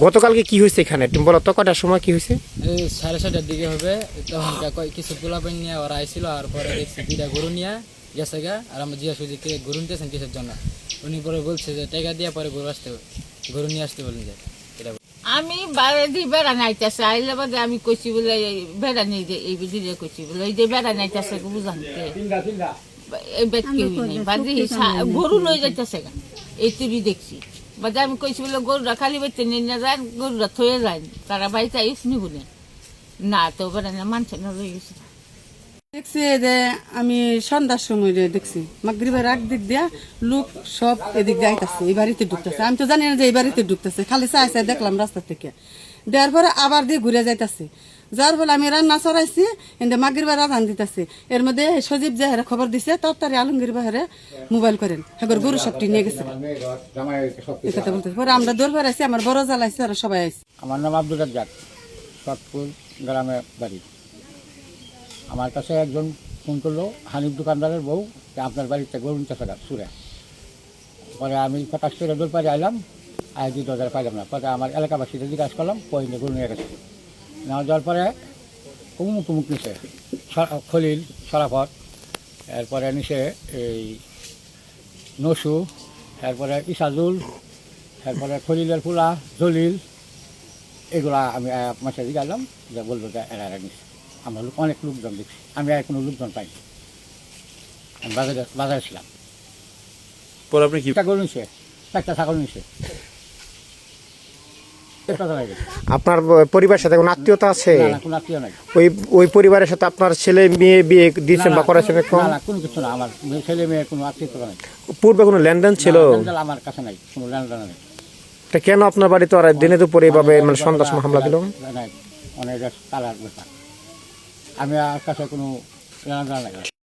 গতকালকে কি হয়েছে এখানে তুমি বলো তো, কটার সময় কি হয়েছে? এই 6:30টার দিকে হবে। তখন কিছু পোলাপাইন নিয়ে ওরা আইছিল, আর পরে দেখছি 2টা গরু নিয়ে গেছে গা। আর আমরা জিজ্ঞাসা করছি কে গরু নিতেছেন কিসের জন্য, উনি পরে বলছে যে টাকা দিয়ে পরে গরু নিয়ে আসতে বলেন যে এটা। আমি বাইরে দিয়ে বেড়া নাইতেছে আইলে বাদে আমি কইছি বলে বেড়া নেই যে এই দিদি কইছি বলে এই যে বেড়া নাইতেছে বুঝাতে এই বেদ কেউ নেই বাদে গরু লই যাইতেছে গা এই তুই দেখছি বাদে আমি কইছি বলে গরুরা খালি বেতে নিয়ে না যায়, গরুরা থয়ে যায় তারা বাড়িতে আইস নি বলে না তো বেড়া না মানছে না রয়ে গেছে। দেখছি যে আমি সন্ধ্যার সময় দেখছি মাগরিবের এক দিক দিয়া লোক সব এদিক দিয়ে আইতাছে, এই বাড়িতে ঢুকতেছে। আমি তো জানি না যে এই বাড়িতে ঢুকতেছে, খালি চাই চাই দেখলাম রাস্তা থেকে। দেওয়ার পরে আবার দিয়ে ঘুরে যাইতাছে, যার ফলে আমি রান্না চড়াইছি, কিন্তু মাগরিবের আজান দিতেছে। এর মধ্যে সজীব যে হেরে খবর দিছে তাড়াতাড়ি আলমগীর বাহারে মোবাইল করেন, হ্যাঁ গরু সবটি নিয়ে গেছে এই কথা বলতেছে। পরে আমরা দৌড় বেড়াইছি, আমার বড় জ্বালাইছে, আর সবাই আইসি। আমার নাম আব্দুল রাজ্জাক, সতপুর গ্রামে বাড়ি। আমার কাছে একজন ফোন করলো, হানিফ দোকানদারের বউ, যে আপনার বাড়িতে গরু নিতেছে সুরে। পরে আমি হঠাৎ করে দৌড় পাড়ে আইলাম, আইডি দরজার পাইলাম না। পরে আমার এলাকাবাসীদের জিজ্ঞাসা করলাম, পরে গরু নিয়ে গেছে। নেওয়া যাওয়ার পরে কুমুক টুমুক নিছে, খলিল, সরাফত, এরপরে নিছে এই নসু, এরপরে ইসাজুল, এরপরে খলিলের ফুলা, জলিল, এগুলা আমি মাসে জিজ্ঞাসলাম যে বললো যে এরা নিচ্ছে। আমরা অনেক লোকজন দেখছি, আমি আর কোনো লোকজন পাইনি। আমি বাজারে ছিলাম। পরে আপনি কি গরু নিচ্ছে, একটা ছাগল নিচ্ছে। আপনার পরিবারের সাথে কোনো আত্মীয়তা আছে? না, কোনো আত্মীয় নাই। ওই পরিবারের সাথে আপনার ছেলে মেয়ে বিয়ে দিয়েছেন বা করেছেন? না, কোনো কিছু না। আমার ছেলে মেয়ে কোনো আত্মীয়তা নাই। পূর্বে কোনো লেনদেন ছিল? আমার কাছে নাই, কোনো লেনদেন নেই। তা কেন আপনার বাড়িতে আর দিনে দুপুরে এইভাবে মানে সন্ধ্যার সময় হামলা দিল? অনেক তালার ব্যাপার, আমি আর কাছে কোনো লেনদেন নাই।